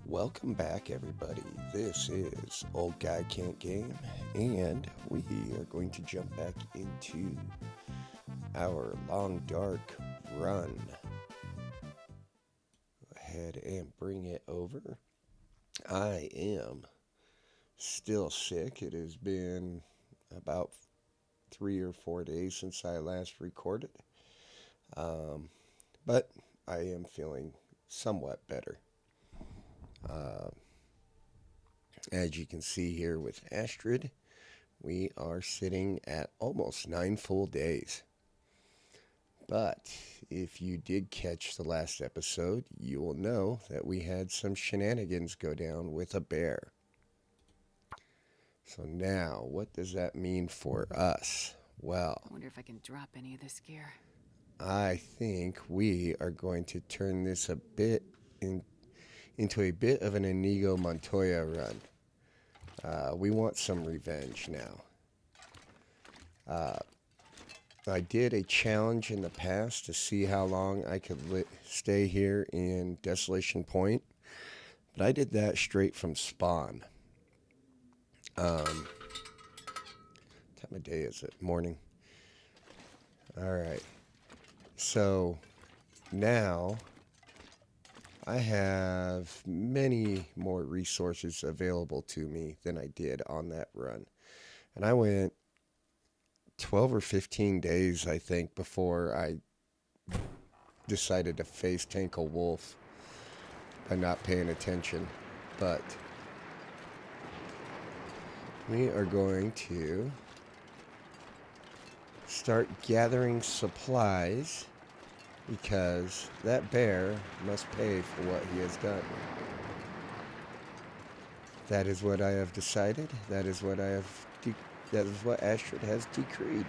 Welcome back, everybody. This is Old Guy Can't Game, and we are going to jump back into our Long Dark run. Go ahead and bring it over. I am still sick. It has been about 3 or 4 days since I last recorded, but I am feeling somewhat better. As you can see here with Astrid, we are sitting at almost 9 full days. But if you did catch the last episode, you will know that we had some shenanigans go down with a bear. So now, what does that mean for us? Well, I wonder if I can drop any of this gear. I think we are going to turn this into a bit of an Inigo Montoya run. We want some revenge now. I did a challenge in the past to see how long I could stay here in Desolation Point, but I did that straight from spawn. Time of day is it? Morning. Alright. So now I have many more resources available to me than I did on that run. And I went 12 or 15 days, I think, before I decided to face tank a wolf by not paying attention. But we are going to start gathering supplies because that bear must pay for what he has done. That is what I have decided. That is what Astrid has decreed.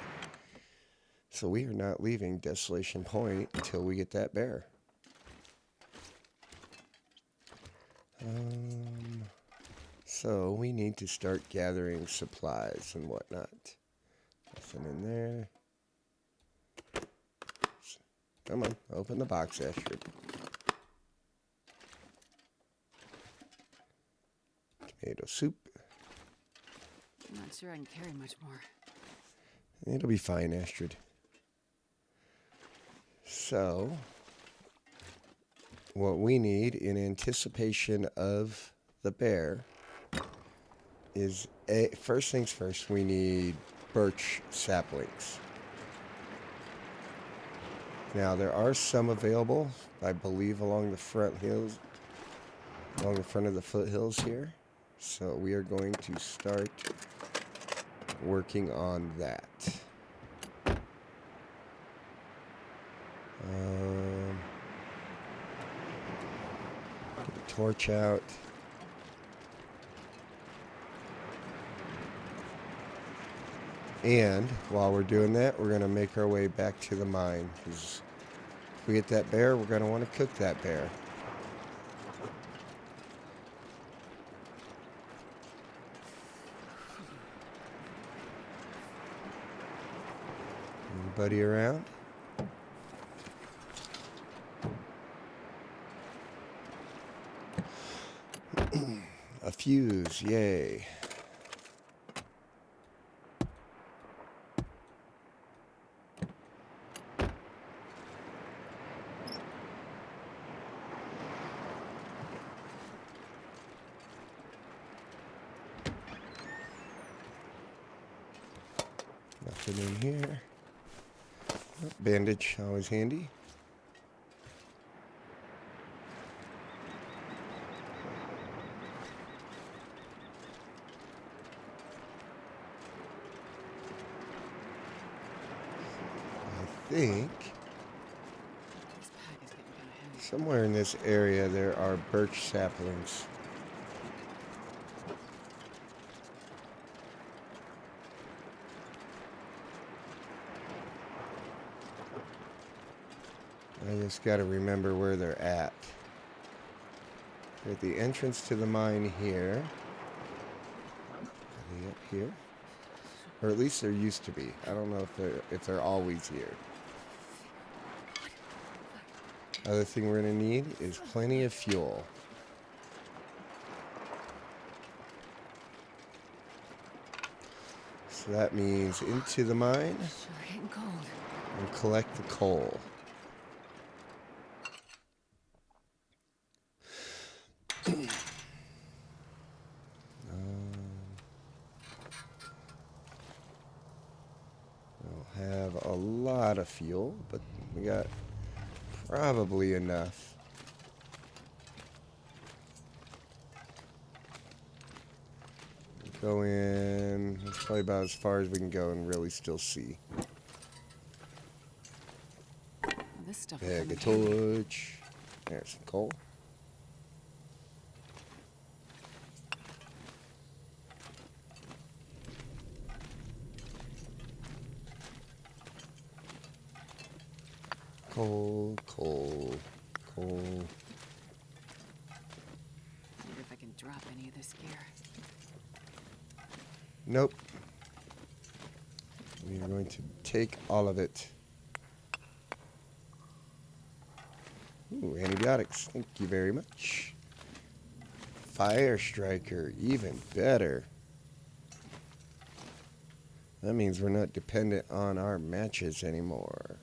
So we are not leaving Desolation Point until we get that bear. So we need to start gathering supplies and whatnot. Nothing in there. Come on, open the box, Astrid. Tomato soup. I'm not sure I can carry much more. It'll be fine, Astrid. So, what we need in anticipation of the bear is, first things first, we need birch saplings. Now, there are some available, I believe, along the front hills, along the front of the foothills here. So we are going to start working on that. Get the torch out. And while we're doing that, we're going to make our way back to the mine. Because if we get that bear, we're going to want to cook that bear. Anybody around? A fuse, yay. Nothing in here. Bandage, always handy. I think This pack is getting kind of heavy. somewhere in this area there are birch saplings. I just got to remember where they're at. They're at the entrance to the mine here. Are they up here? Or at least there used to be. I don't know if they're always here. Other thing we're going to need is plenty of fuel. So that means into the mine Sure getting cold. and collect the coal. We'll have a lot of fuel, but we got probably enough. Go in. That's probably about as far as we can go and really still see. Well, this stuff will Bag come in of handy. torch. There's some coal. Coal, coal, coal. Wonder if I can drop any of this gear. Nope. We are going to take all of it. Ooh, antibiotics. Thank you very much. Fire striker, even better. That means we're not dependent on our matches anymore.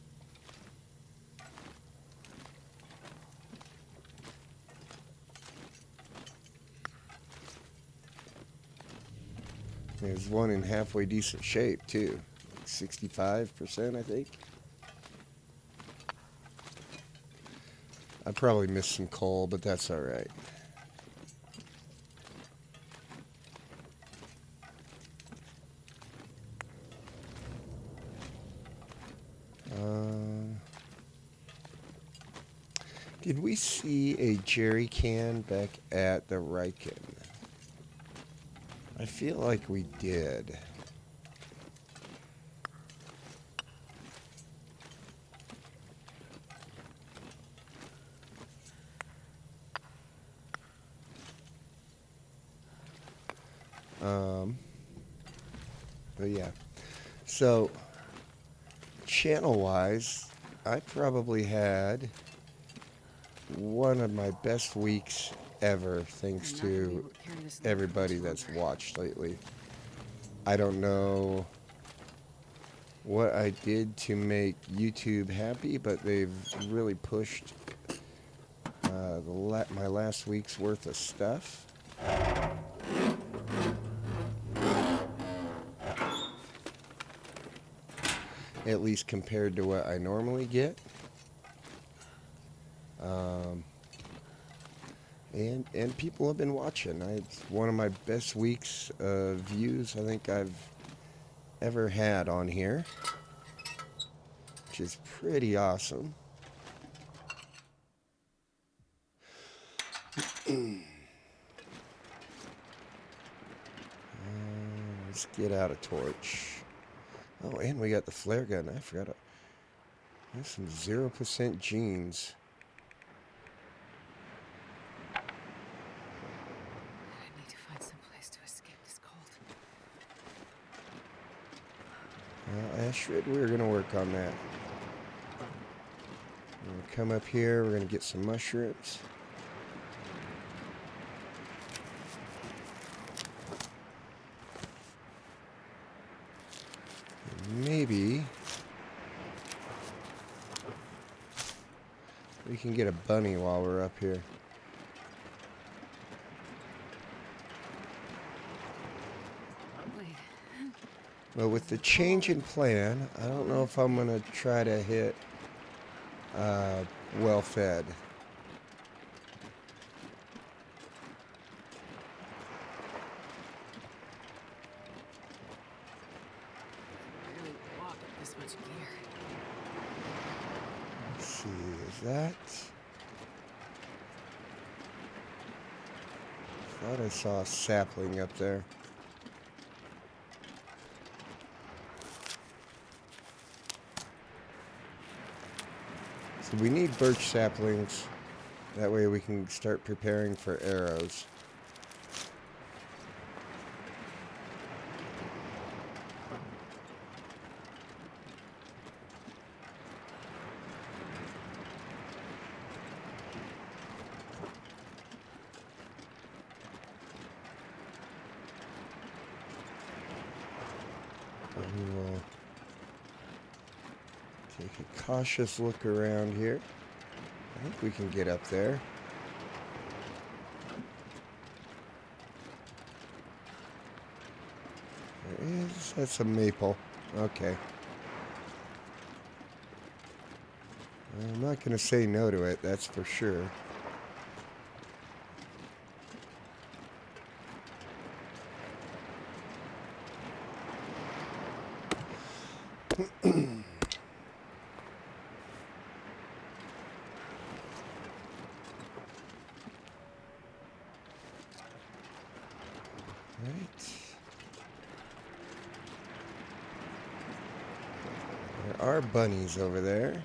There's one in halfway decent shape, too. 65%, I think. I probably missed some coal, but that's all right. Did we see a jerry can back at the Riken? I feel like we did. But yeah. So, channel-wise, I probably had one of my best weeks ever, thanks I'm not gonna be to able to carry this load for everybody much that's longer. watched lately. I don't know what I did to make YouTube happy, but they've really pushed my last week's worth of stuff. At least compared to what I normally get. And people have been watching. It's one of my best weeks of views I think I've ever had on here, which is pretty awesome. Let's get out a torch. Oh, and we got the flare gun. I forgot. There's some 0% jeans. I need to find some place to escape this cold. Well, Astrid, we're going to work on that. We're going to come up here. We're going to get some mushrooms. And maybe we can get a bunny while we're up here. Wait. Well, with the change in plan, I don't know if I'm going to try to hit well-fed. Barely walk with this much gear. Let's see, is that? Thought I saw a sapling up there. So we need birch saplings. That way we can start preparing for arrows. We will take a cautious look around here. I think we can get up there. There is. That's a maple. Okay. I'm not going to say no to it, that's for sure. Right. There are bunnies over there.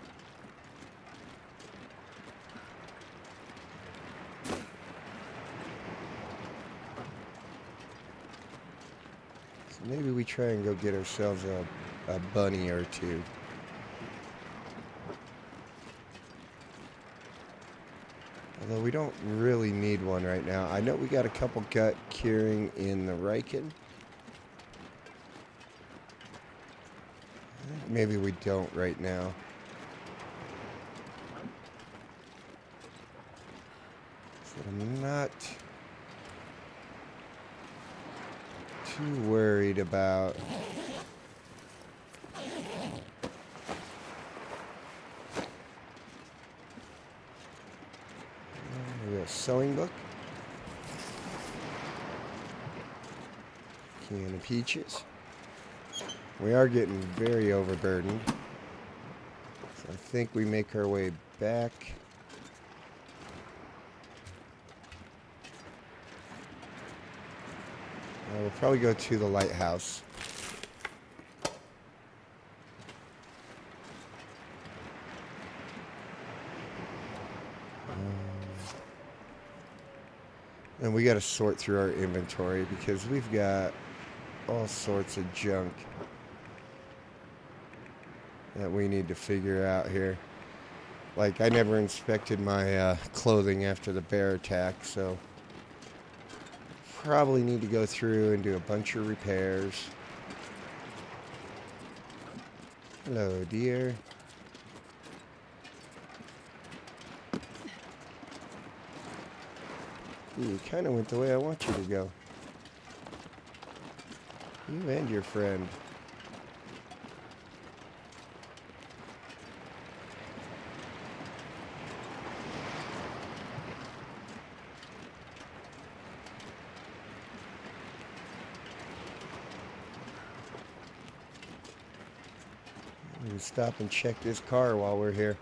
So maybe we try and go get ourselves a bunny or two. Although we don't really need one right now. I know we got a couple gut curing in the Riken. Maybe we don't right now. So I'm not too worried about we got a sewing book. Can of peaches. We are getting very overburdened. So I think we make our way back. We'll probably go to the lighthouse. And we got to sort through our inventory because we've got all sorts of junk that we need to figure out here. Like, I never inspected my clothing after the bear attack, so probably need to go through and do a bunch of repairs. Hello, dear. You kind of went the way I want you to go. You and your friend. We can stop and check this car while we're here.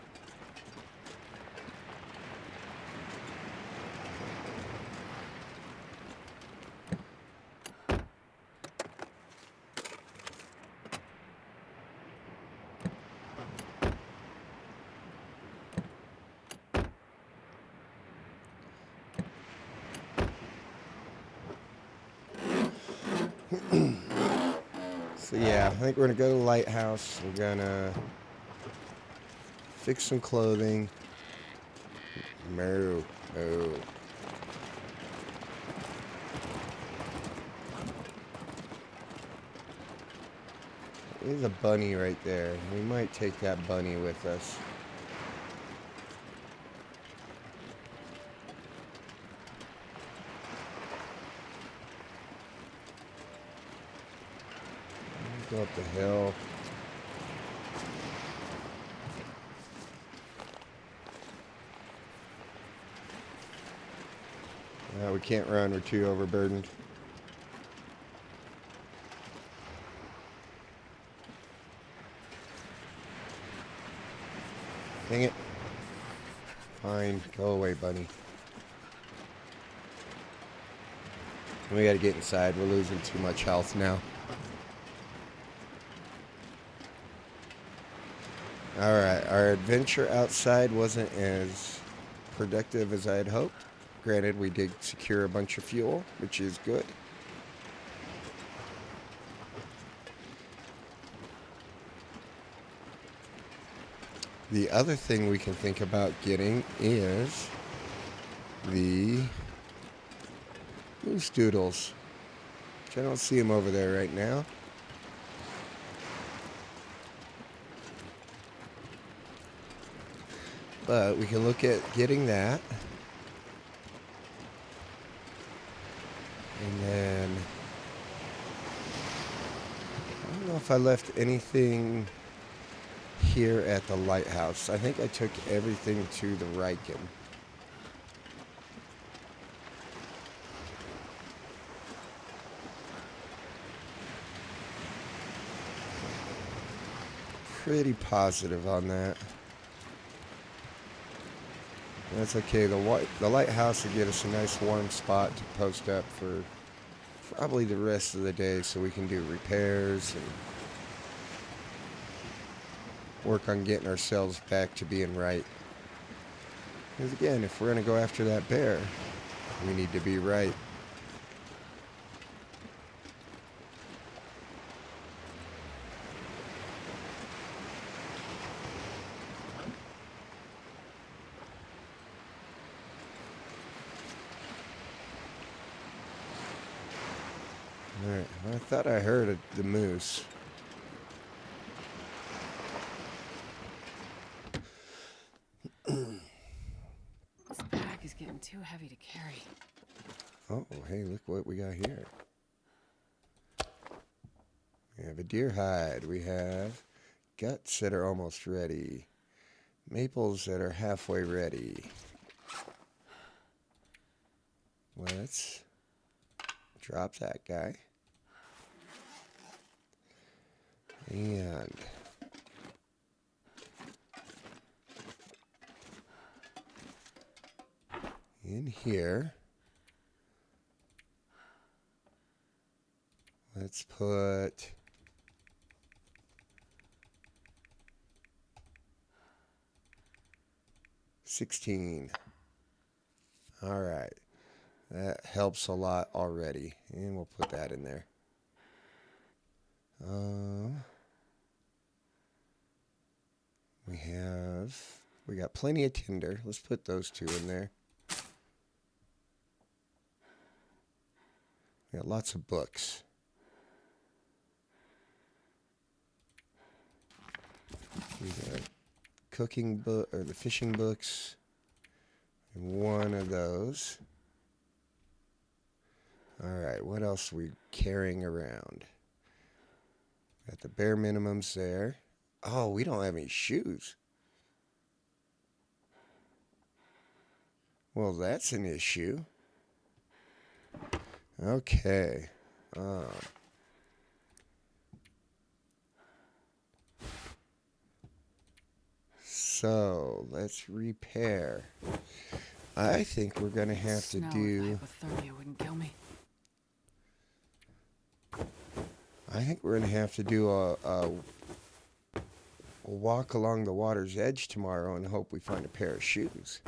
So yeah, I think we're gonna go to the lighthouse. We're gonna fix some clothing. Moo, moo. There's a bunny right there. We might take that bunny with us. Go up the hill. We can't run, we're too overburdened. Dang it. Fine, go away, bunny. We gotta get inside, we're losing too much health now. Alright, our adventure outside wasn't as productive as I had hoped. Granted, we did secure a bunch of fuel, which is good. The other thing we can think about getting is the moose doodles, which I don't see them over there right now. But we can look at getting that. And then I don't know if I left anything here at the lighthouse. I think I took everything to the Riken. Pretty positive on that. That's okay. The lighthouse will get us a nice warm spot to post up for probably the rest of the day, so we can do repairs and work on getting ourselves back to being right. Because again, if we're going to go after that bear, we need to be right. Alright, well, I thought I heard the moose. This bag is getting too heavy to carry. Oh, hey, look what we got here. We have a deer hide. We have guts that are almost ready. Maples that are halfway ready. Let's drop that guy. And in here, let's put $16. All right. That helps a lot already. And we'll put that in there. We got plenty of tinder. Let's put those two in there. We got lots of books. We got cooking book or the fishing books. And one of those. All right, what else are we carrying around? Got the bare minimums there. Oh, we don't have any shoes. Well, that's an issue. Okay. So, let's repair. I think we're going to have to do... Hypothermia wouldn't kill me. I think we're going to have to do a walk along the water's edge tomorrow and hope we find a pair of shoes.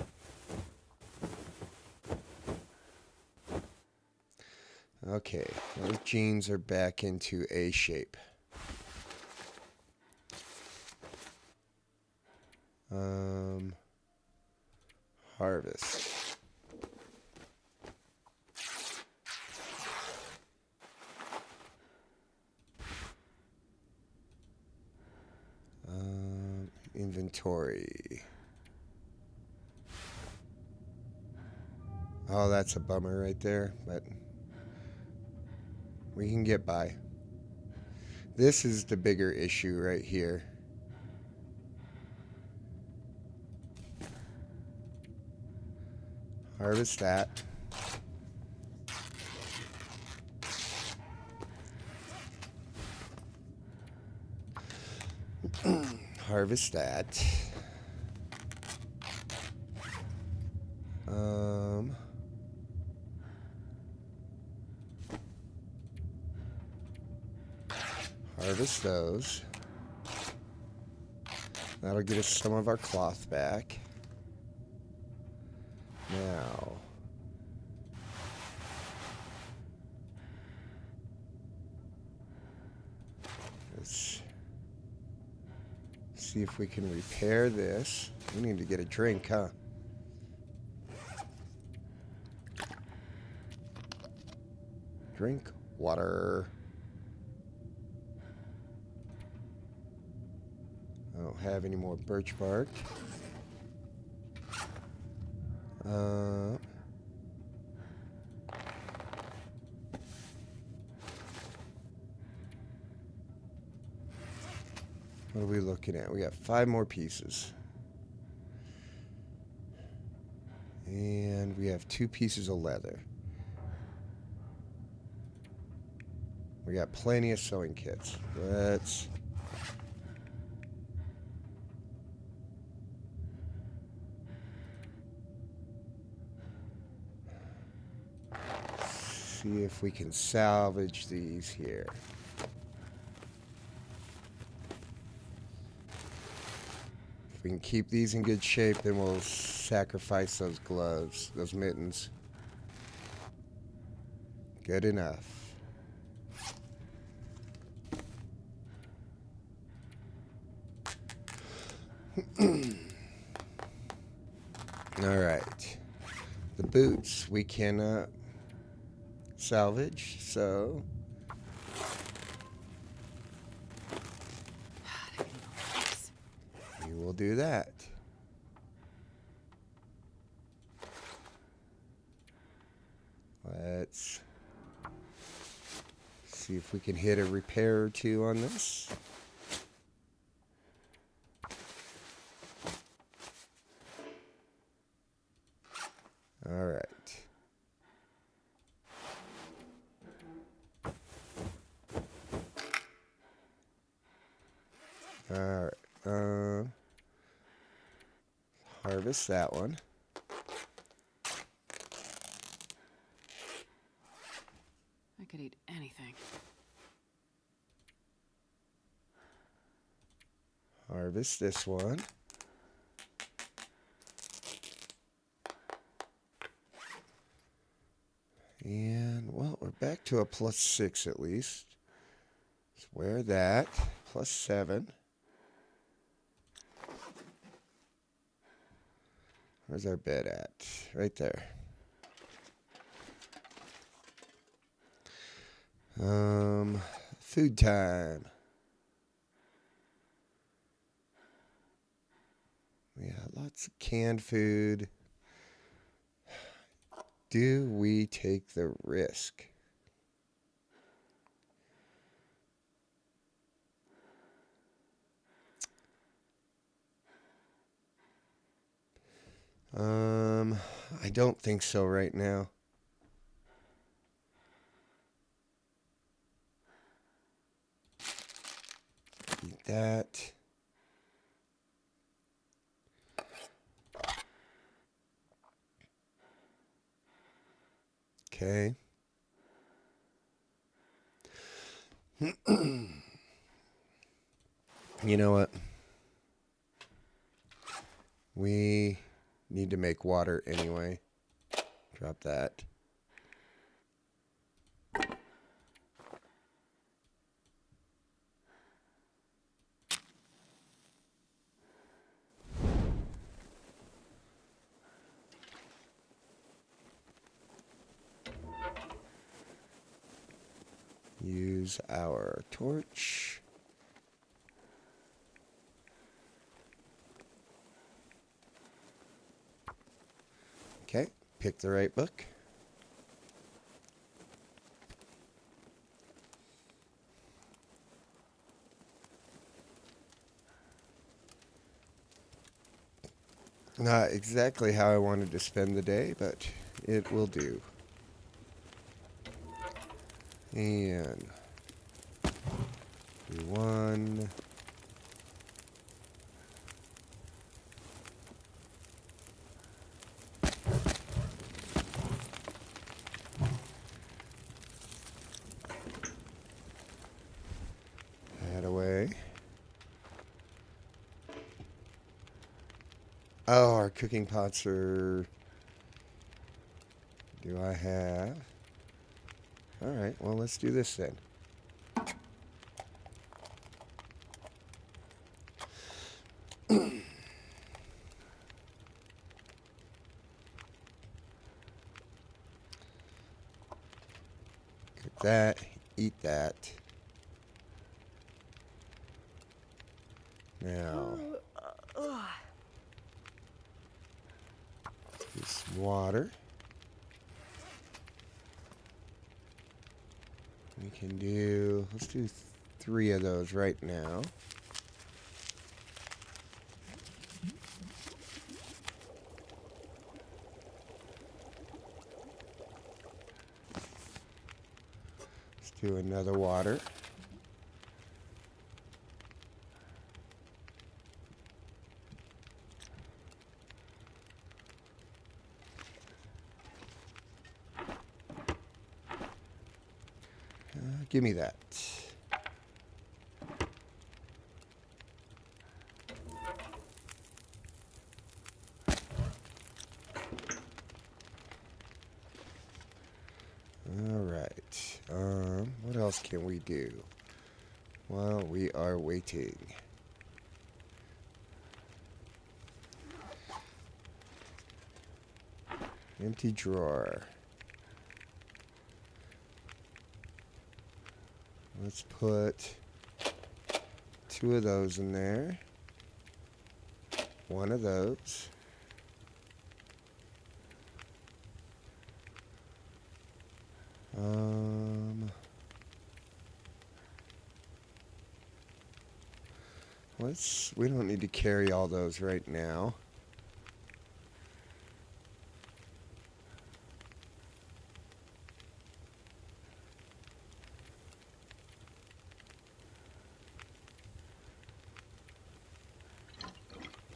Okay, those jeans are back into A shape. Harvest. Inventory. Oh, that's a bummer right there, but we can get by. This is the bigger issue right here. Harvest that. Harvest that. Harvest those. That'll get us some of our cloth back. Now, let's see if we can repair this. We need to get a drink, huh? Drink water. I don't have any more birch bark. Uh, what are we looking at? We got 5 more pieces. And we have 2 pieces of leather. We got plenty of sewing kits. Let's see if we can salvage these here. If we can keep these in good shape, then we'll sacrifice those gloves, those mittens. Good enough. All right. The boots we cannot salvage, so we will do that. Let's see if we can hit a repair or 2 on this. All right. All right. Harvest that one. I could eat anything. Harvest this one. And, well, we're back to a +6 at least. Let's wear that. +7. Where's our bed at? Right there. Food time. We got lots of canned food. Do we take the risk? I don't think so right now. Eat that. Okay. You know what? We need to make water anyway. Drop that. Use our torch. Okay, pick the right book. Not exactly how I wanted to spend the day, but it will do. And do 1. That away. Oh, our cooking pots are... Do I have... Alright, well, let's do this then. Cook that, eat that. Now, do Some water. We can do, let's do 3 of those right now. Let's do another water. Give me that. All right. What else can we do while we are waiting? Empty drawer. Let's put 2 of those in there. 1 of those. We don't need to carry all those right now.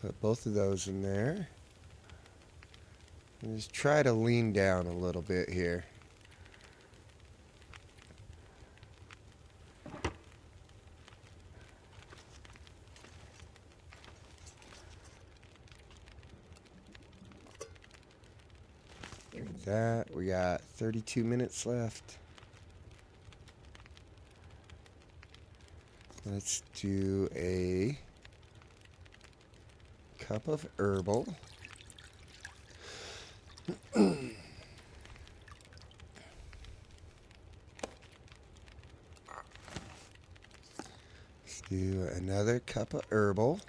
Put both of those in there. And just try to lean down a little bit here. Drink that. We got 32 minutes left. Let's do a cup of herbal. Let's do another cup of herbal.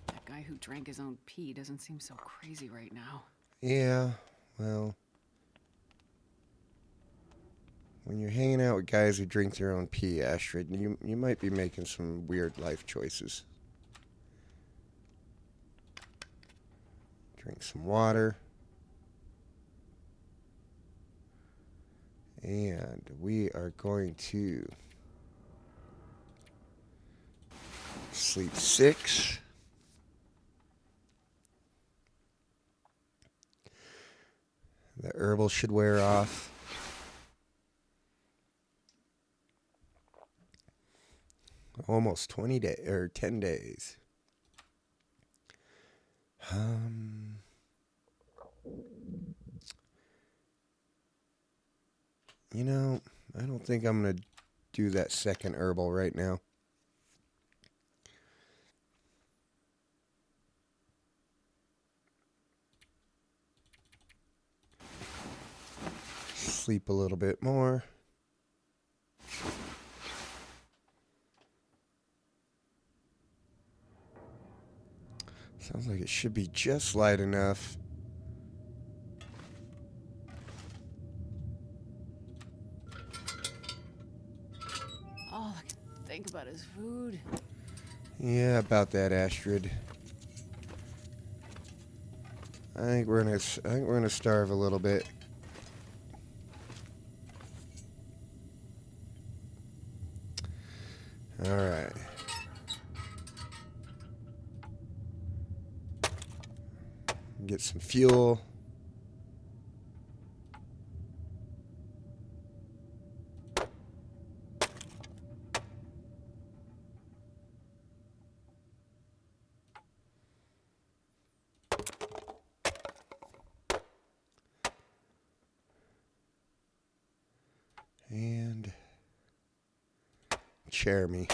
That guy who drank his own pee doesn't seem so crazy right now. Yeah, well, when you're hanging out with guys who drink their own pee, Astrid, you might be making some weird life choices. Drink some water. And we are going to sleep 6. The herbal should wear off. Almost 20 days or 10 days. You know, I don't think I'm going to do that second herbal right now. Sleep a little bit more. Sounds like it should be just light enough. All I can think about is food. Yeah, about that, Astrid. I think we're gonna starve a little bit. All right. Get some fuel. And chair me.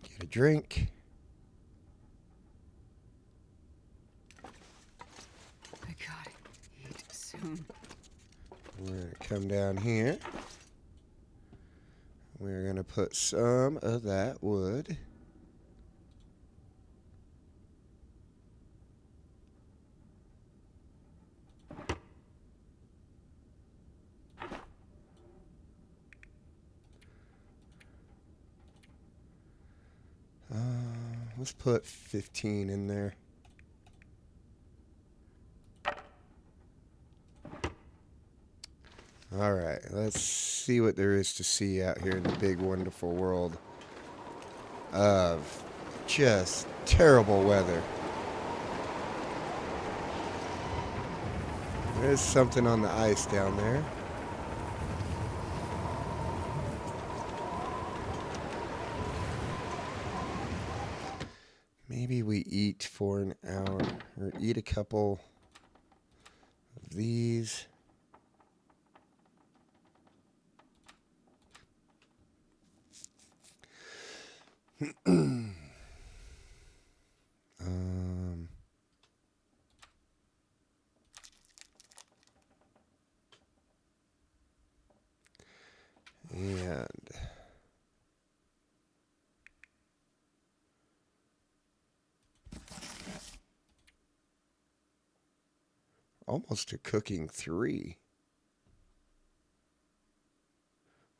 Get a drink. I gotta eat soon. We're gonna come down here. We We're going to put some of that wood. Let's put 15 in there. All right, let's see what there is to see out here in the big, wonderful world of just terrible weather. There's something on the ice down there. Maybe we eat for an hour, or eat a couple of these. And almost to cooking 3.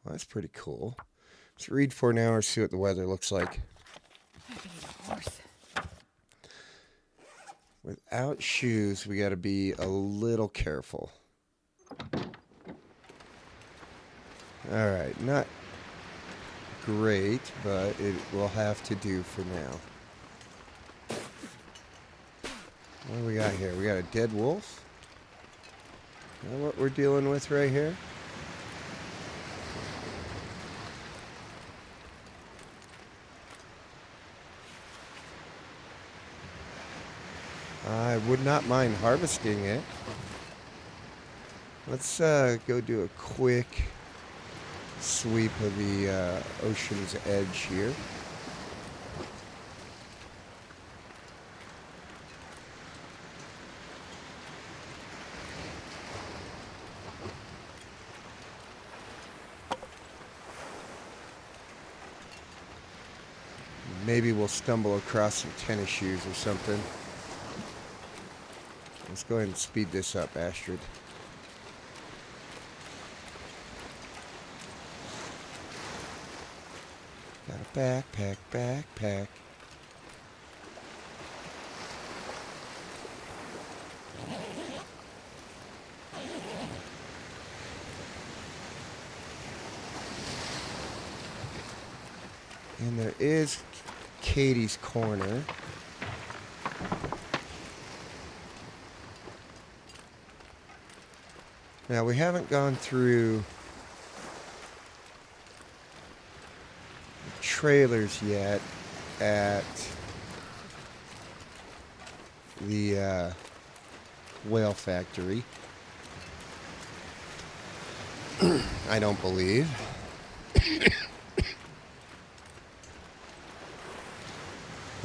Well, that's pretty cool. Let's read for an hour, see what the weather looks like. I could eat a horse. Without shoes, we got to be a little careful. All right, not great, but it will have to do for now. What do we got here? We got a dead wolf. Is that what we're dealing with right here? I would not mind harvesting it. Let's go do a quick sweep of the ocean's edge here. Maybe we'll stumble across some tennis shoes or something. Let's go ahead and speed this up, Astrid. Got a backpack. And there is Katie's Corner. Now, we haven't gone through the trailers yet at the whale factory. I don't believe.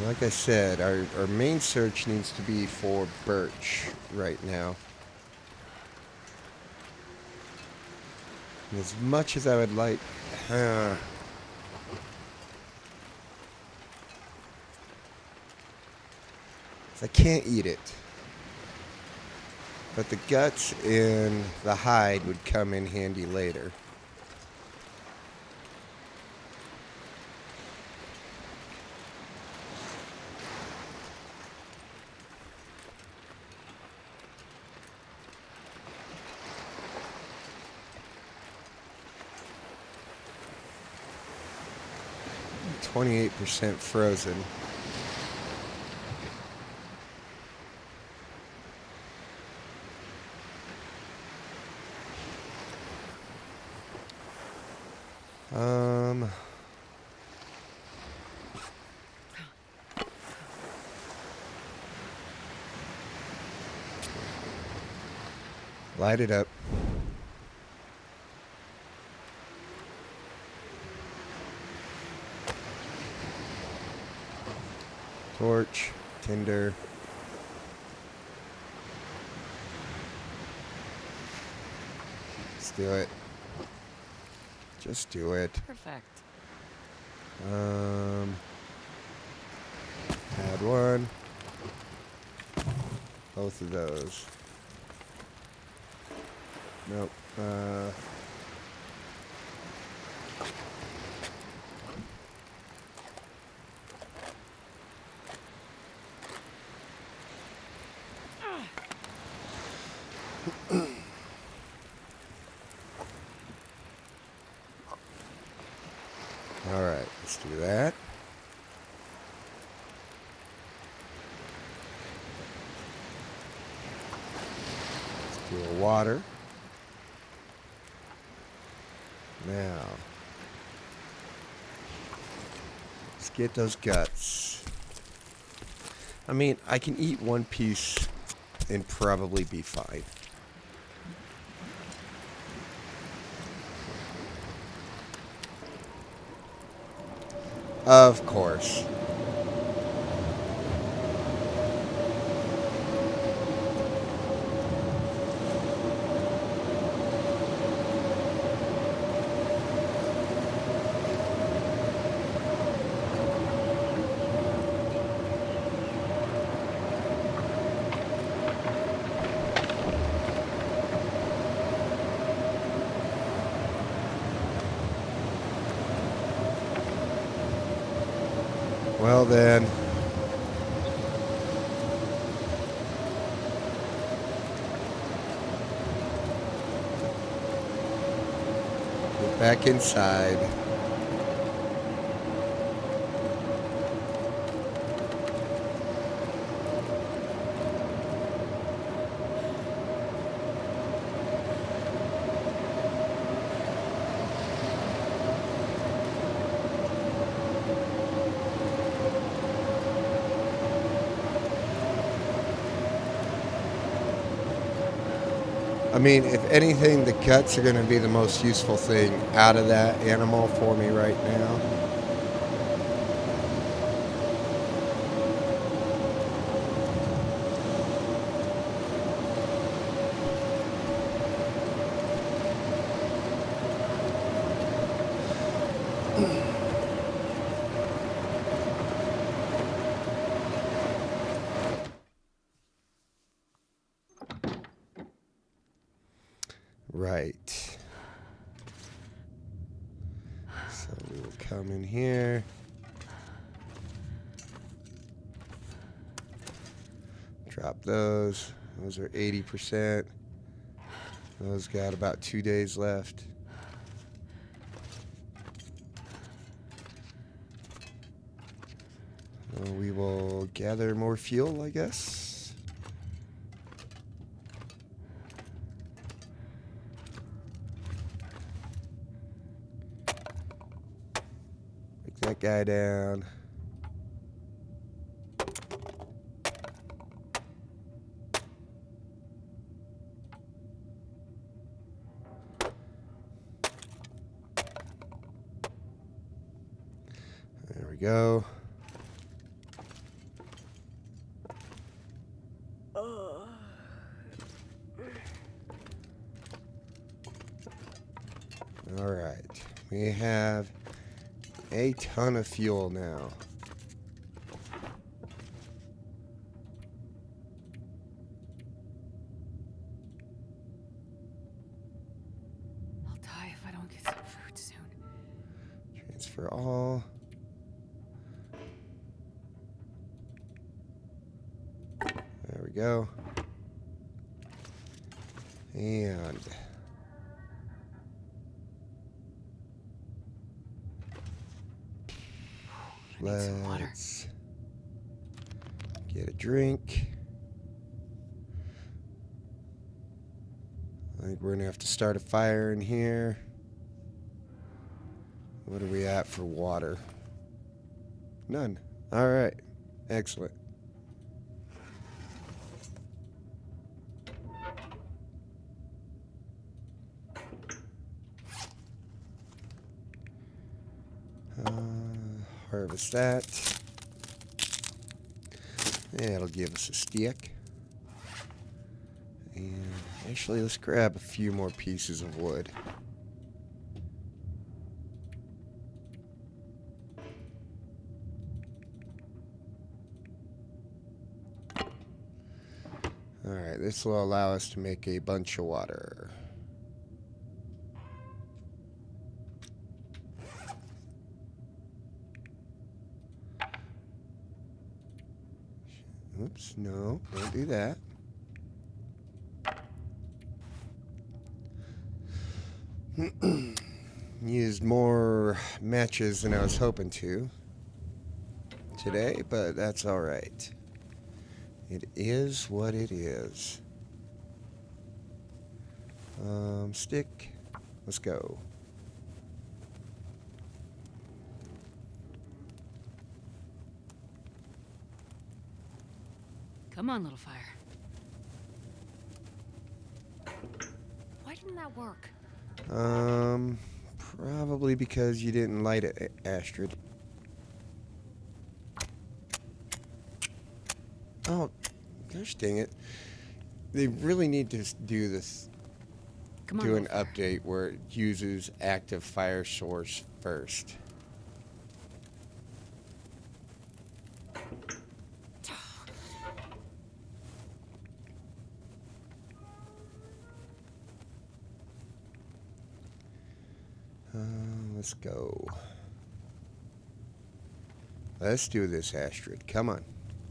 Like I said, our main search needs to be for birch right now. And as much as I would like... I can't eat it. But the guts and the hide would come in handy later. %, frozen. Light it up. Torch, tinder. Let's do it. Just do it. Perfect. Add one. Both of those. Nope. Alright, let's do that. Let's do a water. Now, let's get those guts. I mean, I can eat one piece and probably be fine. Of course. Well then, get back inside. I mean, if anything, the guts are going to be the most useful thing out of that animal for me right now. Right. So we will come in here. Drop those. Those are 80%. Those got about 2 days left. We will gather more fuel, I guess. Break that guy down. There we go. All right, we have a ton of fuel now. I'll die if I don't get some food soon. Transfer all. There we go. And I need some water. let's get a drink. I think we're gonna have to start a fire in here. What are we at for water? None. All right. Excellent. Harvest that. That'll give us a stick. And actually, let's grab a few more pieces of wood. Alright, this will allow us to make a bunch of water. Oops, no, don't do that. Used more matches than I was hoping to today, but that's alright. It is what it is. Stick. Let's go. Come on, little fire. Why didn't that work? Probably because you didn't light it, Astrid. Oh, gosh dang it. They really need to do this, Come on, do an little fire. update where it uses active fire source first. Let's go. Let's do this, Astrid. Come on.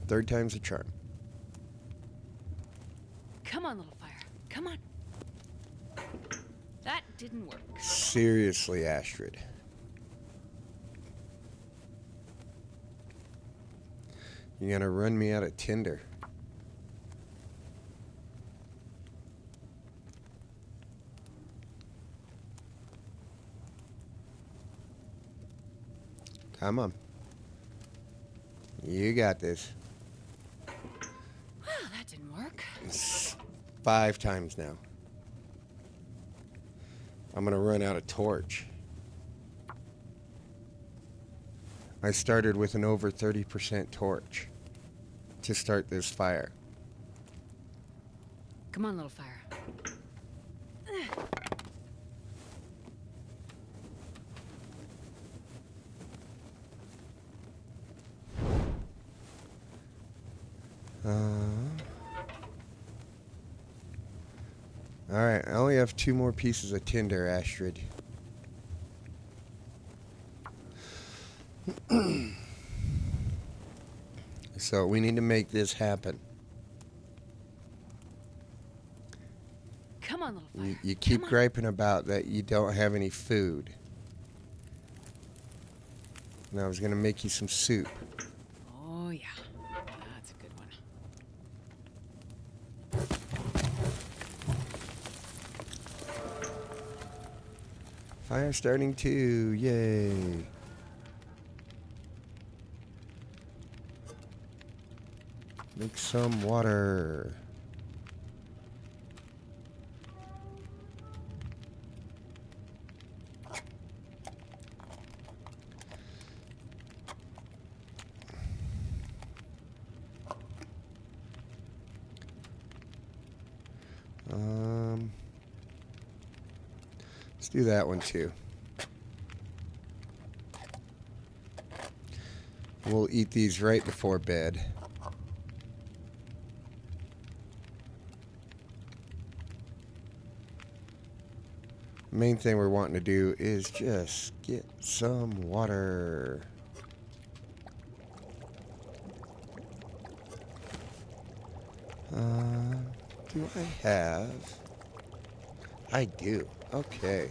Third time's a charm. Come on, little fire. Come on. That didn't work. Seriously, Astrid. You're gonna run me out of tinder. Come on. You got this. Well, that didn't work. It's 5 times now. I'm gonna run out of torch. I started with an over 30% torch to start this fire. Come on, little fire. Alright, I only have 2 more pieces of tinder, Astrid. So we need to make this happen. Come on, little fire. You keep Come on. griping about that you don't have any food. And I was going to make you some soup. Oh, yeah. That's a good one. Fire starting too. Yay. Make some water. Let's do that one too. We'll eat these right before bed. Main thing we're wanting to do is just get some water. Do I have? I do. Okay.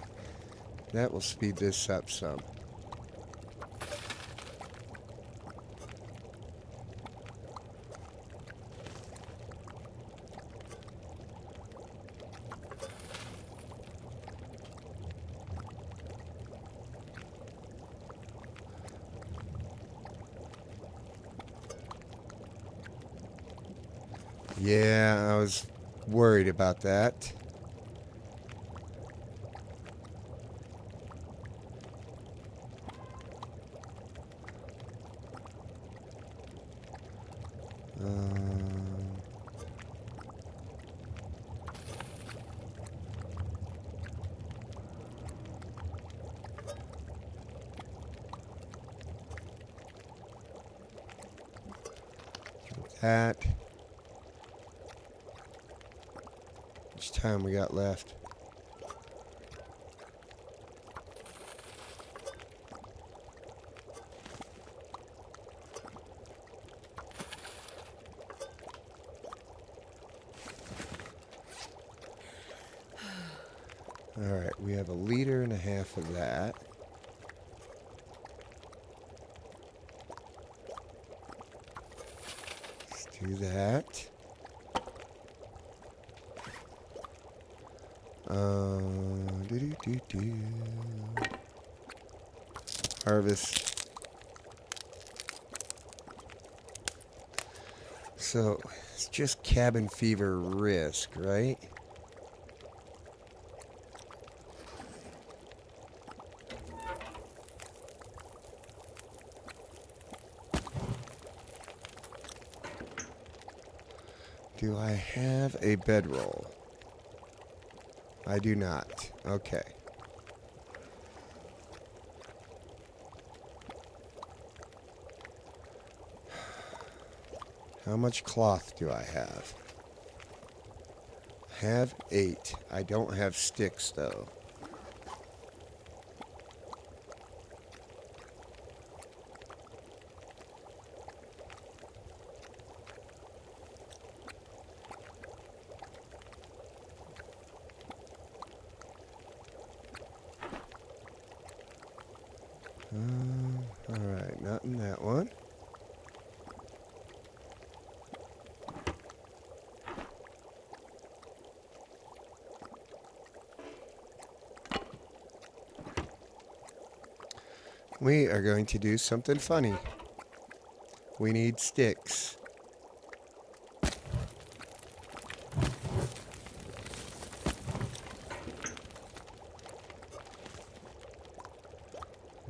That will speed this up some. Yeah, I was worried about that. That. time we got left? Alright, we have 1.5 liters of that. Let's do that. Harvest. So, it's just cabin fever risk, right? Do I have a bedroll? I do not. Okay. How much cloth do I have? I have 8. I don't have sticks, though. Alright, not in that one. We are going to do something funny. We need sticks.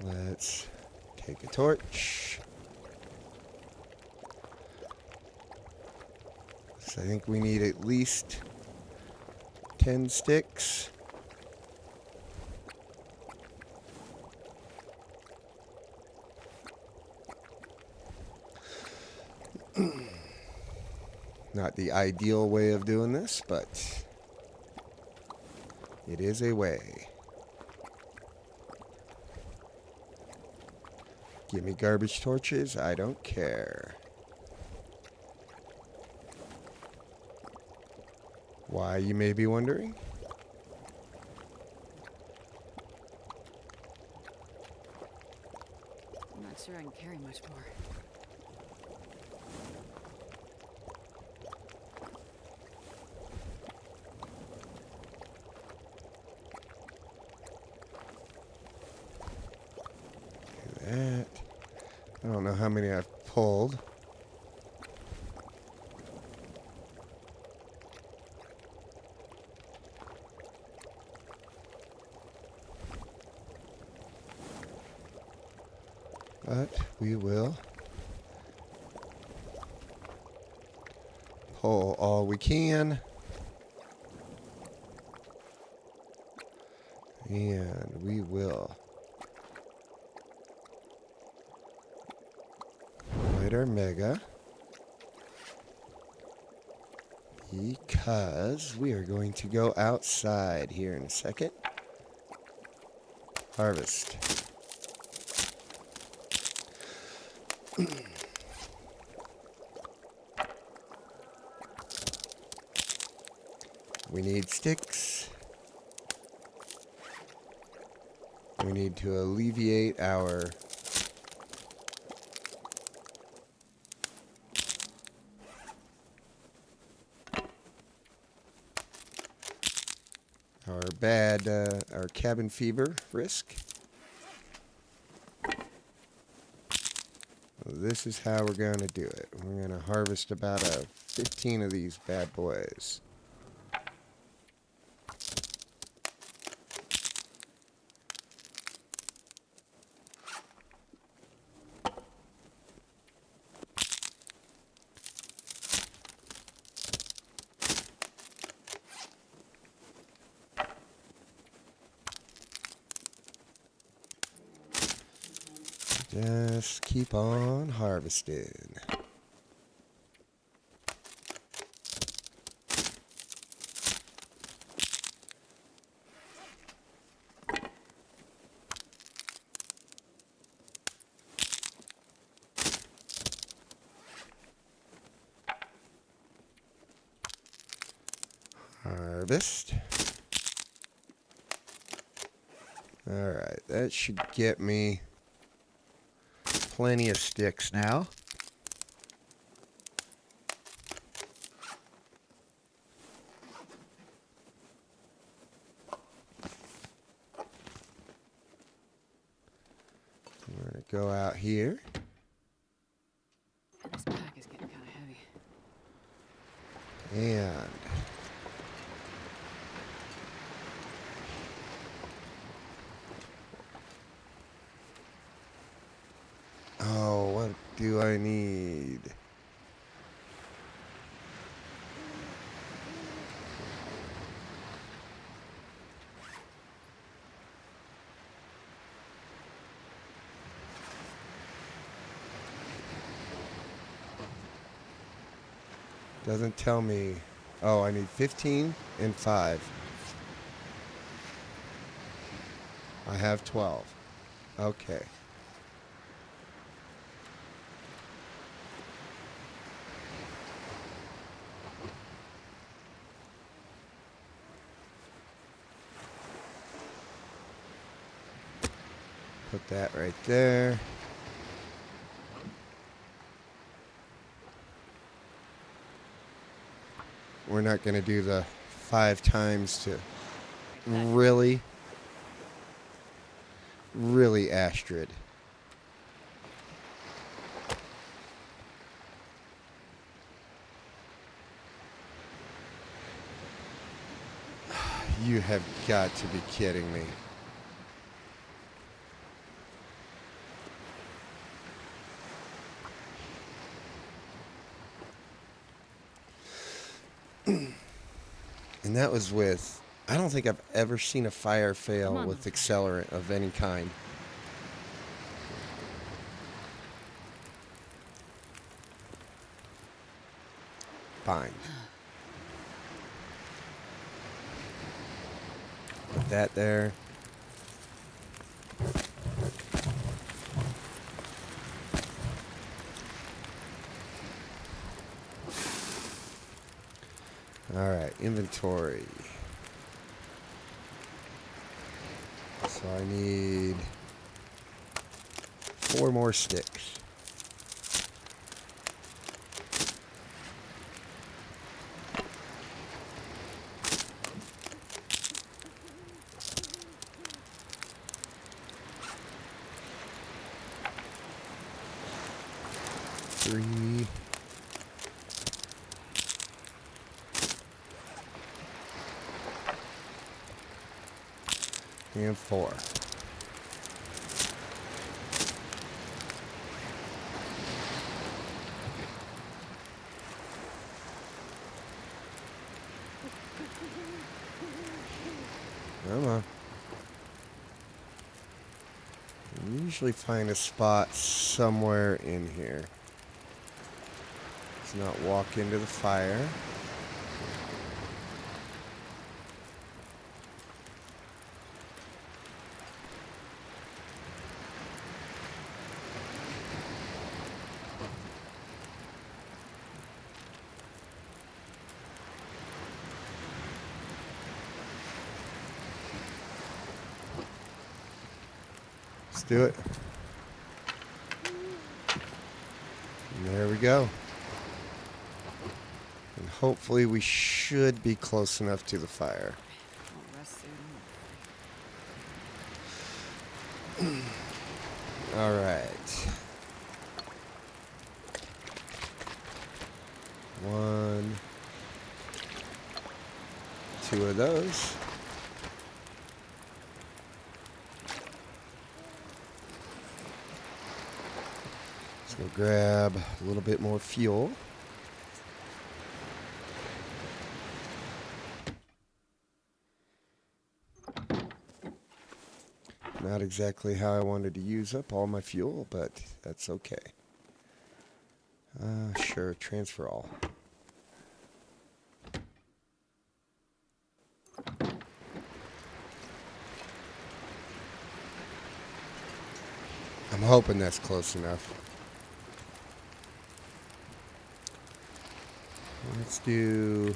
Let's take a torch. So I think we need at least 10 sticks. Not the ideal way of doing this, but it is a way. Give me garbage torches, I don't care. Why, you may be wondering? I'm not sure I can carry much more. That. I don't know how many I've pulled. But we will pull all we can. And we will light our mega, because we are going to go outside here in a second. Harvest. We need sticks. We need to alleviate our our cabin fever risk. This is how we're going to do it. We're going to harvest about 15 of these bad boys. Just keep on harvesting. Harvest. Alright, that should get me plenty of sticks now. We're going to go out here. This pack is getting kind of heavy. And oh, what do I need? Doesn't tell me. Oh, I need 15 and 5. I have 12. Okay. Put that right there. We're not going to do the 5 times to really Astrid. You have got to be kidding me. And that was with, I don't think I've ever seen a fire fail with accelerant of any kind. Fine. Put that there. All right, inventory. So I need 4 more sticks. Three. And 4. Come on. I usually find a spot somewhere in here. Let's not walk into the fire. Let's do it. And there we go. And hopefully we should be close enough to the fire. Won't rest soon. All right. 1, 2 of those. So we'll grab a little bit more fuel. Not exactly how I wanted to use up all my fuel, but that's okay. Sure, transfer all. I'm hoping that's close enough. Let's do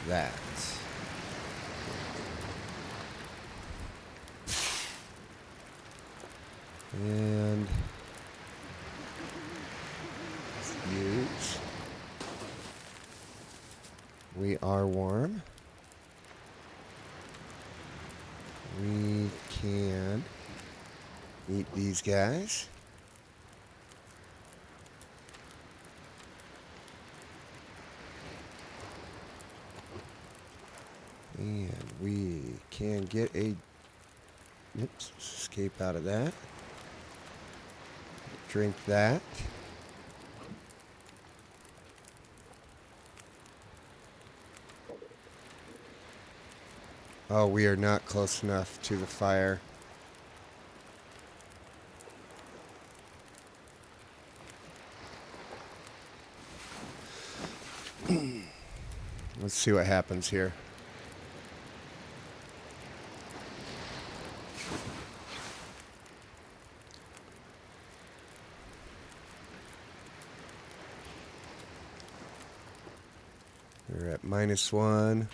that. And use. We are warm. We can eat these guys. And we can get a, oops, escape out of that. Drink that. Oh, we are not close enough to the fire. Let's see what happens here. We're at -1.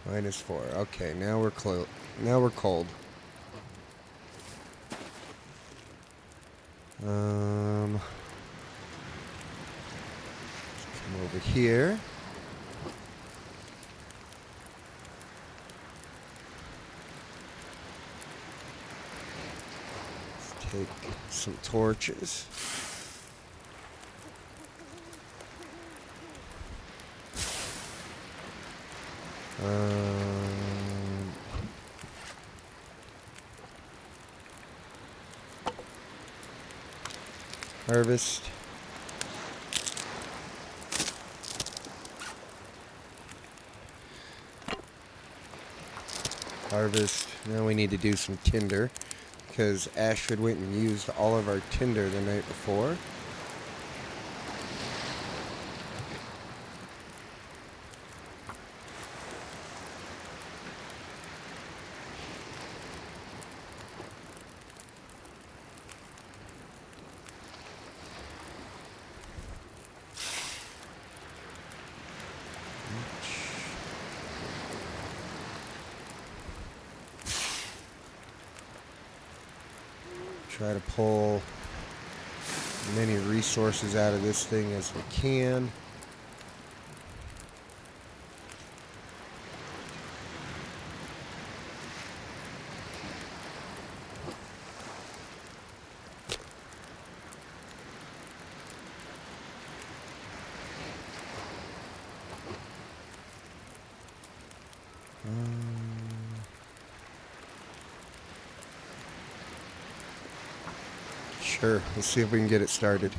-4. Okay, now we're now we're cold. Come over here. Let's take some torches. Harvest. Harvest. Now we need to do some tinder because Astrid went and used all of our tinder the night before. Try to pull as many resources out of this thing as we can. Sure, let's see if we can get it started.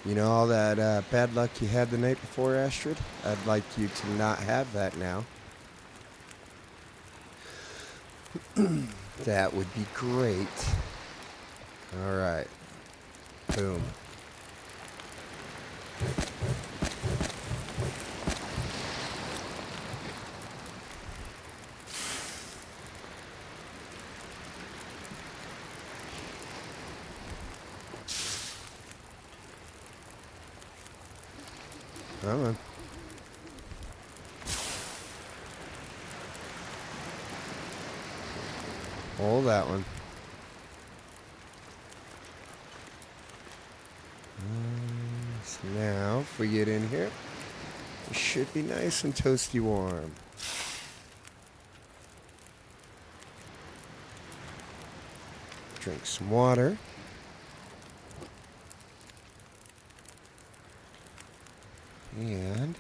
You know all that bad luck you had the night before, Astrid? I'd like you to not have that now. That would be great. Alright. Boom. Come on. Hold that one. So now, if we get in here, it should be nice and toasty warm. Drink some water. And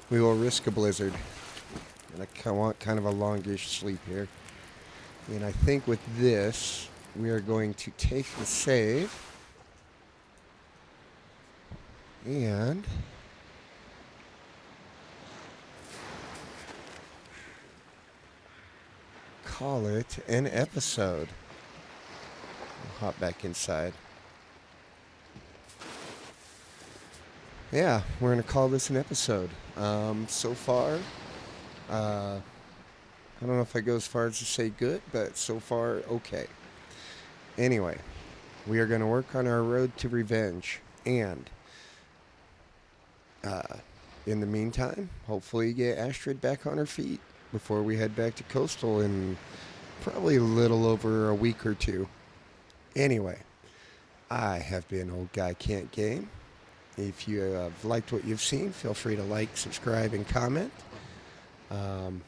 we will risk a blizzard. And I want kind of a longish sleep here. And I think with this, we are going to take the save. And call it an episode. hop back inside. Yeah, we're going to call this an episode. So far, I don't know if I go as far as to say good, but so far, okay. Anyway, we are going to work on our road to revenge. And in the meantime, hopefully get Astrid back on her feet before we head back to Coastal in probably a little over a week or two. Anyway, I have been Old Guy Can't Game. If you have liked what you've seen, feel free to like, subscribe, and comment. And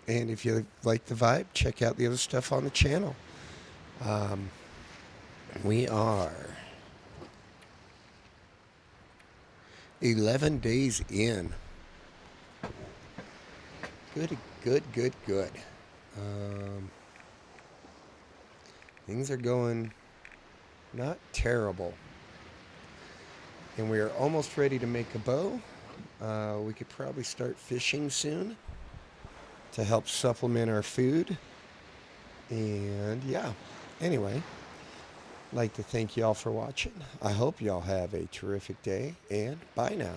if you like the vibe, check out the other stuff on the channel. We are 11 days in. Good, good, good, good. Things are going not terrible. And we are almost ready to make a bow. We could probably start fishing soon to help supplement our food. And yeah, anyway, I'd like to thank you all for watching. I hope y'all have a terrific day, and bye now.